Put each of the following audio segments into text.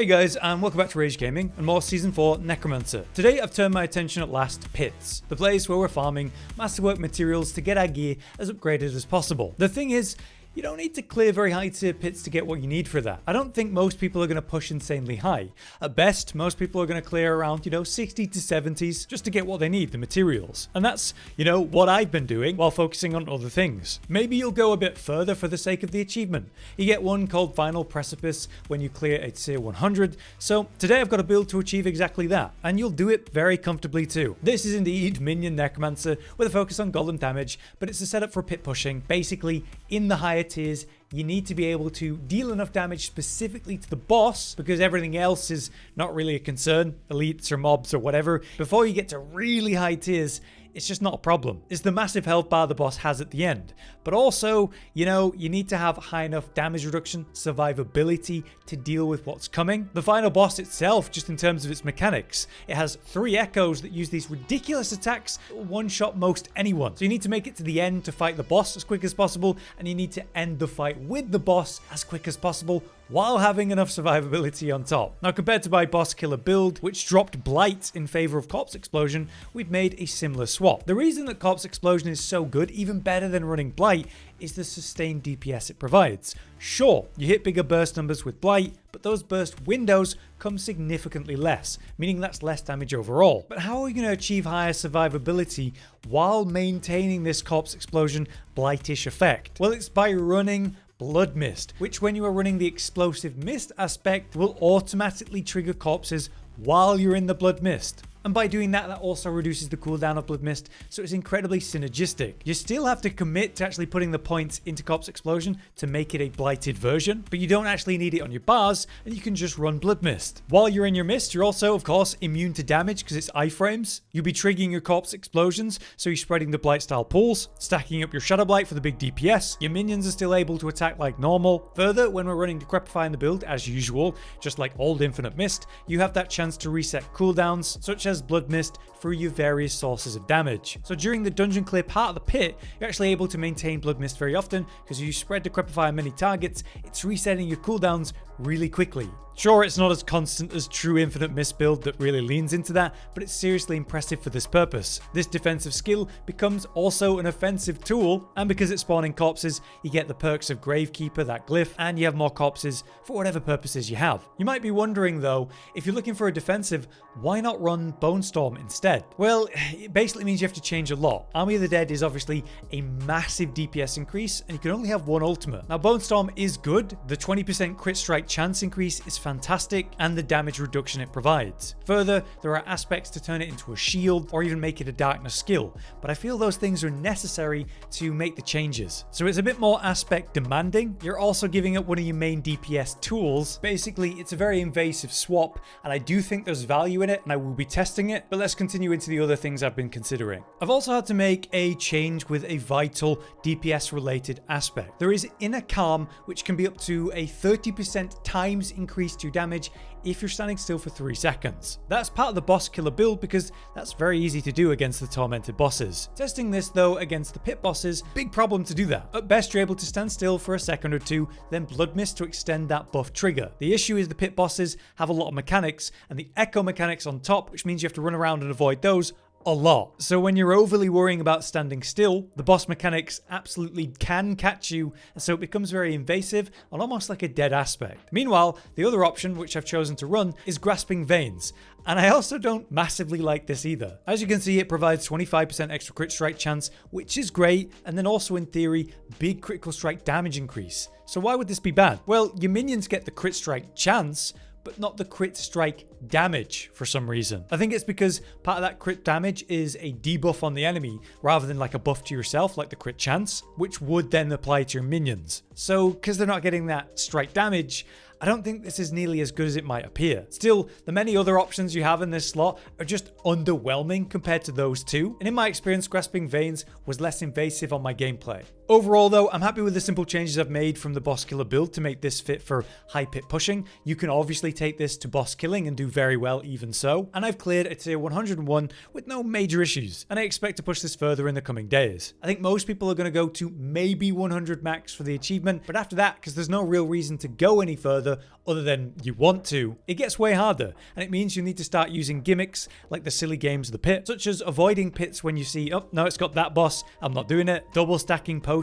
Hey guys, and welcome back to Rage Gaming and more Season 4 Necromancer. Today I've turned my attention at last to pits, the place where we're farming masterwork materials to get our gear as upgraded as possible. The thing is, you don't need to clear very high tier pits to get what you need for that. I don't think most people are going to push insanely high. At best, most people are going to clear around, 60 to 70s just to get what they need, the materials. And that's, what I've been doing while focusing on other things. Maybe you'll go a bit further for the sake of the achievement. You get one called Final Precipice when you clear a tier 100. So today I've got a build to achieve exactly that. And you'll do it very comfortably too. This is indeed Minion Necromancer with a focus on golem damage, but it's a setup for pit pushing. Basically, in the higher tiers, you need to be able to deal enough damage specifically to the boss, because everything else is not really a concern, elites or mobs or whatever. Before you get to really high tiers, it's just not a problem. It's the massive health bar the boss has at the end. But also, you need to have high enough damage reduction, survivability to deal with what's coming. The final boss itself, just in terms of its mechanics, it has 3 echoes that use these ridiculous attacks that will one-shot most anyone. So you need to make it to the end to fight the boss as quick as possible, and you need to end the fight with the boss as quick as possible while having enough survivability on top. Now, compared to my boss killer build, which dropped blight in favor of corpse explosion, we've made a similar swap. The reason that corpse explosion is so good, even better than running blight, is the sustained DPS it provides. Sure, you hit bigger burst numbers with blight, but those burst windows come significantly less, meaning that's less damage overall. But how are we going to achieve higher survivability while maintaining this corpse explosion blightish effect? Well, it's by running Blood Mist, which when you are running the explosive mist aspect will automatically trigger corpses while you're in the Blood Mist. And by doing that, that also reduces the cooldown of Blood Mist, so it's incredibly synergistic. You still have to commit to actually putting the points into Corpse Explosion to make it a blighted version, but you don't actually need it on your bars, and you can just run Blood Mist. While you're in your mist, you're also, of course, immune to damage because it's iframes. You'll be triggering your Corpse Explosions, so you're spreading the blight style pools, stacking up your Shadow Blight for the big DPS. Your minions are still able to attack like normal. Further, when we're running Decrepify in the build, as usual, just like old Infinite Mist, you have that chance to reset cooldowns, such as Blood Mist, through your various sources of damage. So during the dungeon clear part of the pit, you're actually able to maintain Blood Mist very often, because you spread Decrepify on many targets, it's resetting your cooldowns really quickly. Sure, it's not as constant as true Infinite Mist build that really leans into that, but it's seriously impressive for this purpose. This defensive skill becomes also an offensive tool, and because it's spawning corpses, you get the perks of Gravekeeper, that glyph, and you have more corpses for whatever purposes you have. You might be wondering though, if you're looking for a defensive, why not run Bone Storm instead? Well, it basically means you have to change a lot. Army of the Dead is obviously a massive DPS increase, and you can only have one ultimate. Now, Bone Storm is good. The 20% crit strike chance increase is fantastic, and the damage reduction it provides. Further, there are aspects to turn it into a shield or even make it a darkness skill, but I feel those things are necessary to make the changes. So it's a bit more aspect demanding. You're also giving up one of your main DPS tools. Basically, it's a very invasive swap, and I do think there's value in it, and I will be testing it, but let's continue into the other things I've been considering. I've also had to make a change with a vital DPS related aspect. There is Inner Calm, which can be up to a 30% times increase to damage if you're standing still for 3 seconds. That's part of the boss killer build because that's very easy to do against the tormented bosses. Testing this though against the pit bosses, big problem to do that. At best you're able to stand still for a second or two, then Blood Mist to extend that buff trigger. The issue is the pit bosses have a lot of mechanics, and the echo mechanics on top, which means you have to run around and avoid those a lot. So when you're overly worrying about standing still, the boss mechanics absolutely can catch you, and so it becomes very invasive and almost like a dead aspect. Meanwhile, the other option, which I've chosen to run, is Grasping Veins. And I also don't massively like this either. As you can see, it provides 25% extra crit strike chance, which is great, and then also in theory, big critical strike damage increase. So why would this be bad? Well, your minions get the crit strike chance, but not the crit strike damage for some reason. I think it's because part of that crit damage is a debuff on the enemy rather than like a buff to yourself like the crit chance, which would then apply to your minions. So because they're not getting that strike damage, I don't think this is nearly as good as it might appear. Still, the many other options you have in this slot are just underwhelming compared to those two, and in my experience, Grasping Veins was less invasive on my gameplay. Overall though, I'm happy with the simple changes I've made from the boss killer build to make this fit for high pit pushing. You can obviously take this to boss killing and do very well even so. And I've cleared a tier 101 with no major issues. And I expect to push this further in the coming days. I think most people are going to go to maybe 100 max for the achievement. But after that, because there's no real reason to go any further other than you want to, it gets way harder. And it means you need to start using gimmicks like the silly games of the pit, such as avoiding pits when you see, oh, no, it's got that boss, I'm not doing it, double stacking potions,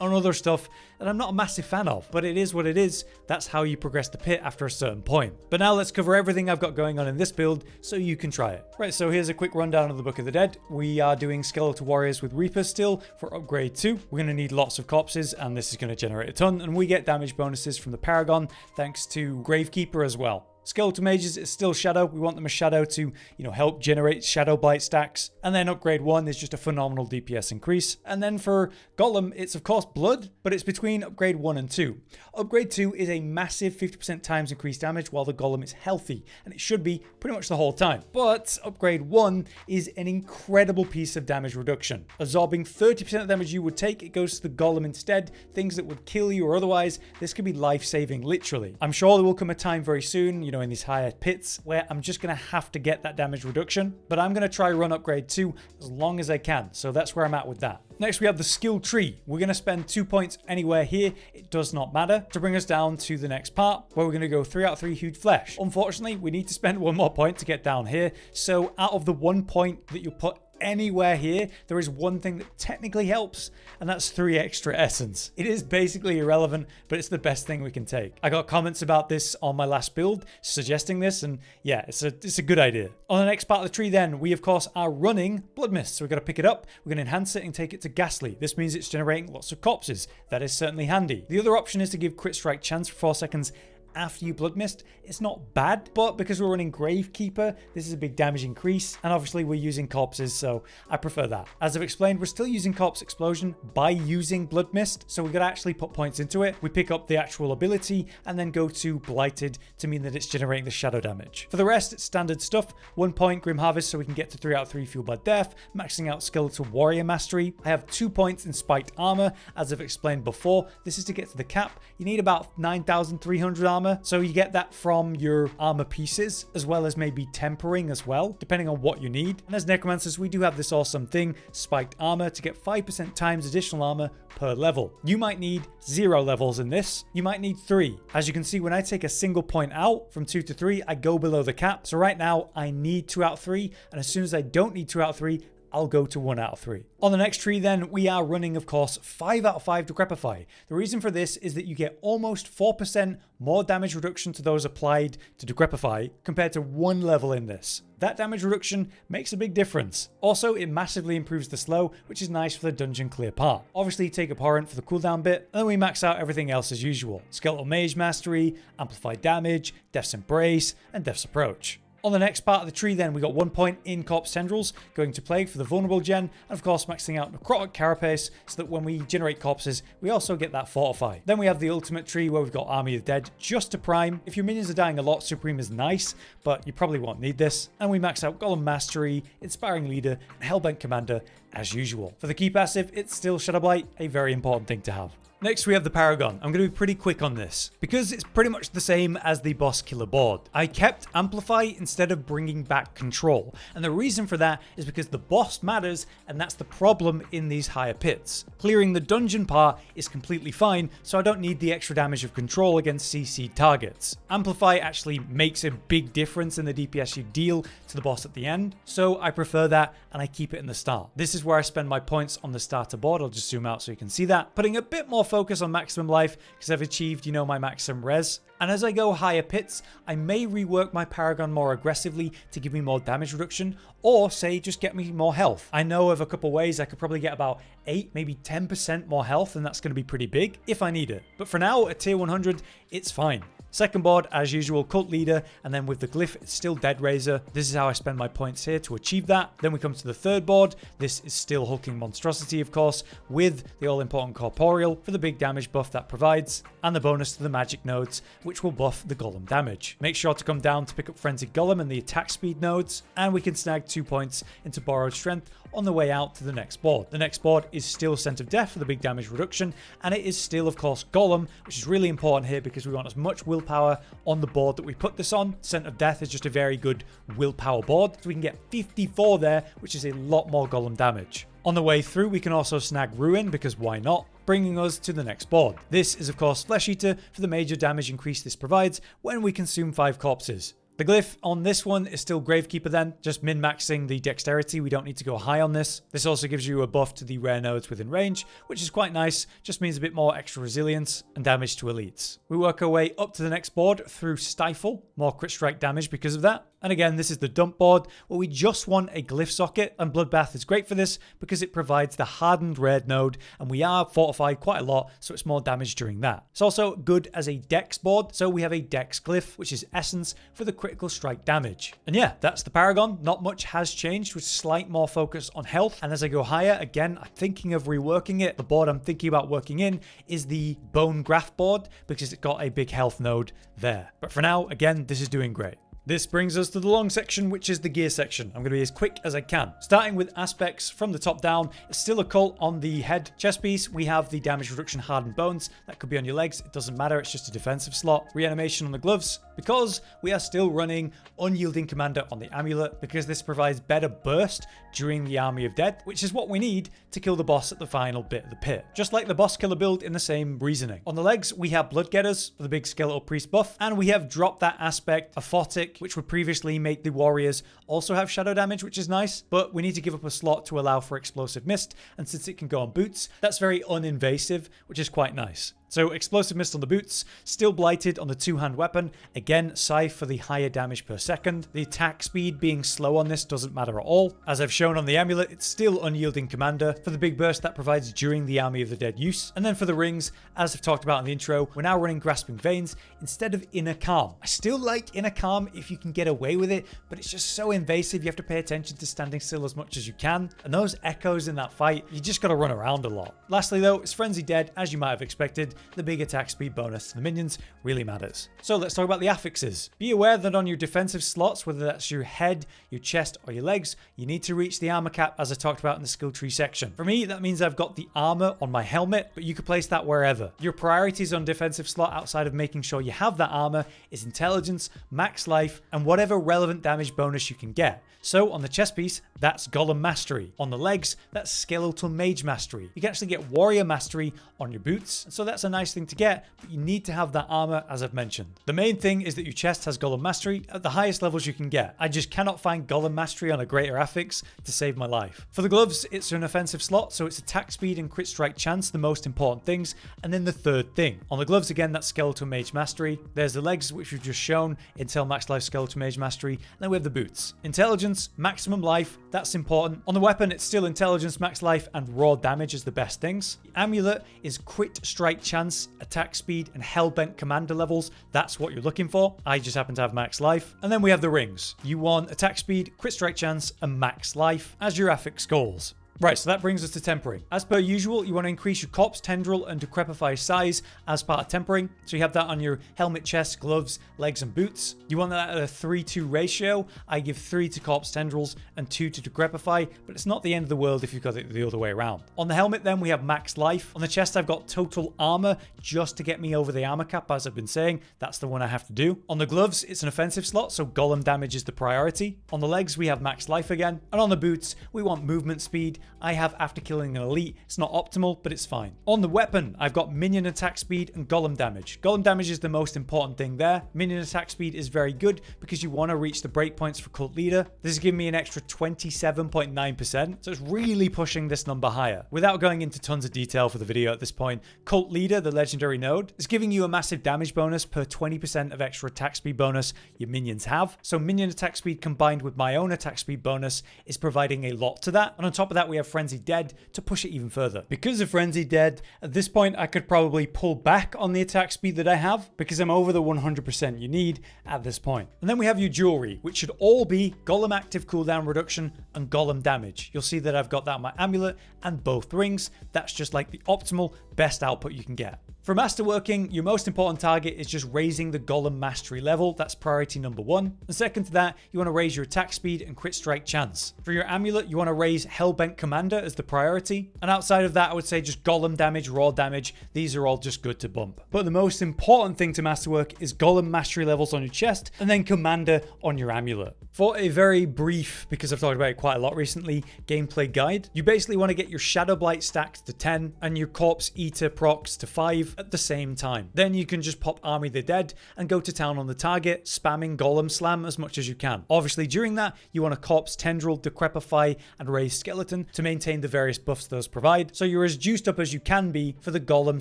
and other stuff that I'm not a massive fan of, but it is what it is. That's how you progress the pit after a certain point. But now let's cover everything I've got going on in this build so you can try it. Right, so here's a quick rundown of the Book of the Dead. We are doing Skeletal Warriors with Reapers still for upgrade 2. We're going to need lots of corpses, and this is going to generate a ton, and we get damage bonuses from the Paragon thanks to Gravekeeper as well. Skeletal Mages is still Shadow. We want them as Shadow to, help generate Shadow Blight stacks. And then upgrade 1 is just a phenomenal DPS increase. And then for Golem, it's of course Blood, but it's between upgrade 1 and 2. Upgrade 2 is a massive 50% times increased damage while the Golem is healthy, and it should be pretty much the whole time. But upgrade 1 is an incredible piece of damage reduction. Absorbing 30% of damage you would take, it goes to the Golem instead. Things that would kill you or otherwise, this could be life-saving literally. I'm sure there will come a time very soon, in these higher pits where I'm just going to have to get that damage reduction, but I'm going to try run upgrade 2 as long as I can. So that's where I'm at with that. Next, we have the skill tree. We're going to spend 2 points anywhere here. It does not matter to bring us down to the next part where we're going to go 3 out of 3 huge flesh. Unfortunately, we need to spend 1 more point to get down here. So out of the 1 point that you put anywhere here, there is one thing that technically helps, and that's 3 extra essence. It is basically irrelevant, but it's the best thing we can take. I got comments about this on my last build suggesting this, and yeah, it's a good idea. On the next part of the tree then, we of course are running Blood Mist, so we've got to pick it up, we're going to enhance it and take it to Ghastly. This means it's generating lots of corpses. That is certainly handy. The other option is to give crit strike chance for 4 seconds after you Blood Mist. It's not bad, but because we're running Gravekeeper, this is a big damage increase, and obviously we're using corpses, so I prefer that. As I've explained, we're still using Corpse Explosion by using Blood Mist, so we gotta actually put points into it. We pick up the actual ability and then go to Blighted to mean that it's generating the shadow damage. For the rest, it's standard stuff. 1 point Grim Harvest so we can get to 3 out of 3 Fueled by Death, maxing out Skeletal Warrior Mastery. I have 2 points in Spiked Armor. As I've explained before, this is to get to the cap. You need about 9,300 armor. So you get that from your armor pieces, as well as maybe tempering as well, depending on what you need. And as Necromancers, we do have this awesome thing, Spiked Armor, to get 5% times additional armor per level. You might need 0 levels in this. You might need 3. As you can see, when I take a single point out from 2 to 3, I go below the cap. So right now, I need 2 out of 3. And as soon as I don't need 2 out of 3, I'll go to 1 out of 3. On the next tree then, we are running, of course, 5 out of 5 Decrepify. The reason for this is that you get almost 4% more damage reduction to those applied to Decrepify compared to 1 level in this. That damage reduction makes a big difference. Also, it massively improves the slow, which is nice for the dungeon clear part. Obviously, take Abhorrent for the cooldown bit, and then we max out everything else as usual. Skeletal Mage Mastery, Amplified Damage, Death's Embrace, and Death's Approach. On the next part of the tree then, we got 1 point in Corpse Tendrils, going to Plague for the vulnerable gen, and of course maxing out Necrotic Carapace so that when we generate corpses, we also get that Fortify. Then we have the ultimate tree where we've got Army of the Dead just to prime. If your minions are dying a lot, Supreme is nice, but you probably won't need this. And we max out Golem Mastery, Inspiring Leader, and Hellbent Commander as usual. For the key passive, it's still Shadow Blight, a very important thing to have. Next, we have the Paragon. I'm going to be pretty quick on this because it's pretty much the same as the boss killer board. I kept Amplify instead of bringing back Control. And the reason for that is because the boss matters, and that's the problem in these higher pits. Clearing the dungeon part is completely fine, so I don't need the extra damage of Control against CC targets. Amplify actually makes a big difference in the DPS you deal to the boss at the end, so I prefer that and I keep it in the start. This is where I spend my points on the starter board. I'll just zoom out so you can see that. Putting a bit more focus on maximum life because I've achieved, my maximum res. And as I go higher pits, I may rework my Paragon more aggressively to give me more damage reduction, or say just get me more health. I know of a couple ways I could probably get about 8, maybe 10% more health, and that's going to be pretty big if I need it. But for now, at tier 100, it's fine. Second board, as usual, Cult Leader, and then with the glyph, it's still Dead Razor. This is how I spend my points here to achieve that. Then we come to the third board. This is still Hulking Monstrosity, of course, with the all-important Corporeal for the big damage buff that provides, and the bonus to the magic nodes, which will buff the golem damage. Make sure to come down to pick up Frenzied Golem and the attack speed nodes, and we can snag 2 points into Borrowed Strength on the way out to the next board. The next board is still Scent of Death for the big damage reduction, and it is still, of course, Golem, which is really important here because we want as much willpower on the board that we put this on. Scent of Death is just a very good willpower board, so we can get 54 there, which is a lot more Golem damage. On the way through, we can also snag Ruin, because why not? Bringing us to the next board. This is, of course, Flesh Eater for the major damage increase this provides when we consume 5 corpses. The glyph on this one is still Gravekeeper then, just min-maxing the dexterity. We don't need to go high on this. This also gives you a buff to the rare nodes within range, which is quite nice. Just means a bit more extra resilience and damage to elites. We work our way up to the next board through Stifle, more crit strike damage because of that. And again, this is the dump board where we just want a glyph socket, and Bloodbath is great for this because it provides the hardened red node, and we are fortified quite a lot, so it's more damage during that. It's also good as a dex board, so we have a dex glyph, which is essence for the critical strike damage. And yeah, that's the Paragon. Not much has changed, with slight more focus on health. And as I go higher, again, I'm thinking of reworking it. The board I'm thinking about working in is the Bone Graft board because it's got a big health node there. But for now, again, this is doing great. This brings us to the long section, which is the gear section. I'm going to be as quick as I can. Starting with aspects from the top down, it's still a cult on the head chest piece. We have the damage reduction hardened bones. That could be on your legs. It doesn't matter. It's just a defensive slot. Reanimation on the gloves, because we are still running Unyielding Commander on the amulet, because this provides better burst during the Army of Dead, which is what we need to kill the boss at the final bit of the pit. Just like the boss killer build in the same reasoning. On the legs, we have Blood Getters for the big skeletal priest buff, and we have dropped that aspect, Aphotic, which would previously make the warriors also have shadow damage, which is nice, but we need to give up a slot to allow for Explosive Mist, and since it can go on boots, that's very uninvasive, which is quite nice. So Explosive Mist on the boots, still Blighted on the two-hand weapon, again Scythe for the higher damage per second. The attack speed being slow on this doesn't matter at all. As I've shown on the amulet, it's still Unyielding Commander for the big burst that provides during the Army of the Dead use. And then for the rings, as I've talked about in the intro, we're now running Grasping Veins instead of Inner Calm. I still like Inner Calm if you can get away with it, but it's just so invasive. You have to pay attention to standing still as much as you can, and those echoes in that fight, you just gotta run around a lot. Lastly though, it's Frenzy Dead, as you might have expected. The big attack speed bonus to the minions really matters. So let's talk about the affixes. Be aware that on your defensive slots, whether that's your head, your chest, or your legs, you need to reach the armor cap, as I talked about in the skill tree section. For me, that means I've got the armor on my helmet, but you could place that wherever. Your priorities on defensive slot outside of making sure you have that armor is intelligence, max life, and whatever relevant damage bonus you can get. So on the chest piece, that's Golem Mastery. On the legs, that's Skeletal Mage Mastery. You can actually get Warrior Mastery on your boots, so that's a nice thing to get, but you need to have that armor, as I've mentioned. The main thing is that your chest has Golem Mastery at the highest levels you can get. I just cannot find Golem Mastery on a greater affix to save my life. For the gloves, it's an offensive slot, so it's attack speed and crit strike chance, the most important things, and then the third thing. On the gloves, again, that's Skeletal Mage Mastery. There's the legs, which we've just shown, Intel Max Life Skeletal Mage Mastery, and then we have the boots. Intelligence, maximum life, that's important. On the weapon, it's still intelligence, max life, and raw damage is the best things. The amulet is crit strike chance, attack speed, and hellbent commander levels. That's what you're looking for. I just happen to have max life. And then we have the rings. You want attack speed, crit strike chance, and max life as your affix goals. Right, so that brings us to tempering. As per usual, you want to increase your corpse, tendril, and decrepify size as part of tempering. So you have that on your helmet, chest, gloves, legs, and boots. You want that at a 3-2 ratio. I give 3 to corpse tendrils and 2 to decrepify, but it's not the end of the world if you've got it the other way around. On the helmet then, we have max life. On the chest, I've got total armor just to get me over the armor cap, as I've been saying. That's the one I have to do. On the gloves, it's an offensive slot, so golem damage is the priority. On the legs, we have max life again. And on the boots, we want movement speed. I have after killing an elite. It's not optimal, but it's fine. On the weapon, I've got minion attack speed and golem damage. Golem damage is the most important thing there. Minion attack speed is very good because you want to reach the breakpoints for Cult Leader. This is giving me an extra 27.9%, so it's really pushing this number higher. Without going into tons of detail for the video at this point, Cult Leader, the legendary node, is giving you a massive damage bonus per 20% of extra attack speed bonus your minions have. So minion attack speed combined with my own attack speed bonus is providing a lot to that. And on top of that, we have have Frenzied Dead to push it even further. Because of Frenzied Dead, at this point I could probably pull back on the attack speed that I have because I'm over the 100% you need at this point. And then we have your jewelry, which should all be Golem active cooldown reduction and Golem damage. You'll see that I've got that on my amulet and both rings. That's just like the optimal best output you can get. For Masterworking, your most important target is just raising the Golem mastery level. That's priority number 1. And second to that, you want to raise your attack speed and crit strike chance. For your amulet, you want to raise Hellbent Commander as the priority. And outside of that, I would say just Golem damage, raw damage. These are all just good to bump. But the most important thing to Masterwork is Golem mastery levels on your chest and then Commander on your amulet. For a very brief, because I've talked about it quite a lot recently, gameplay guide, you basically want to get your Shadow Blight stacks to 10 and your Corpse Eater procs to 5 at the same time. Then you can just pop Army the Dead and go to town on the target, spamming Golem Slam as much as you can. Obviously during that, you want to Corpse Tendril, Decrepify and raise Skeleton to maintain the various buffs those provide, so you're as juiced up as you can be for the Golem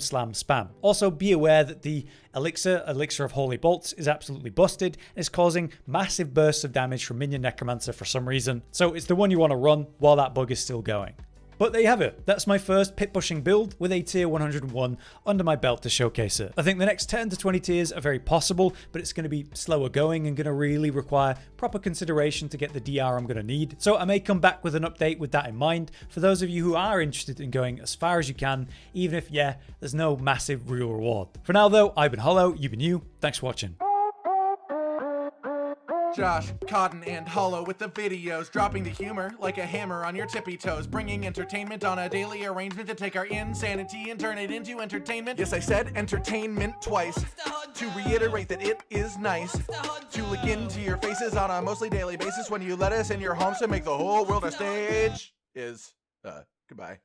Slam spam. Also be aware that the Elixir of Holy Bolts is absolutely busted and is causing massive bursts of damage from Minion Necromancer for some reason, so it's the one you want to run while that bug is still going. But there you have it. That's my first pit pushing build with a tier 101 under my belt to showcase it. I think the next 10 to 20 tiers are very possible, but it's going to be slower going and going to really require proper consideration to get the DR I'm going to need. So I may come back with an update with that in mind for those of you who are interested in going as far as you can, even if, yeah, there's no massive real reward. For now though, I've been Hollow, you've been you. Thanks for watching. Josh, Cotton, and Hollow with the videos, dropping the humor like a hammer on your tippy toes, bringing entertainment on a daily arrangement to take our insanity and turn it into entertainment. Yes, I said entertainment twice, to reiterate that it is nice to look into your faces on a mostly daily basis when you let us in your homes to make the whole world a stage. Goodbye.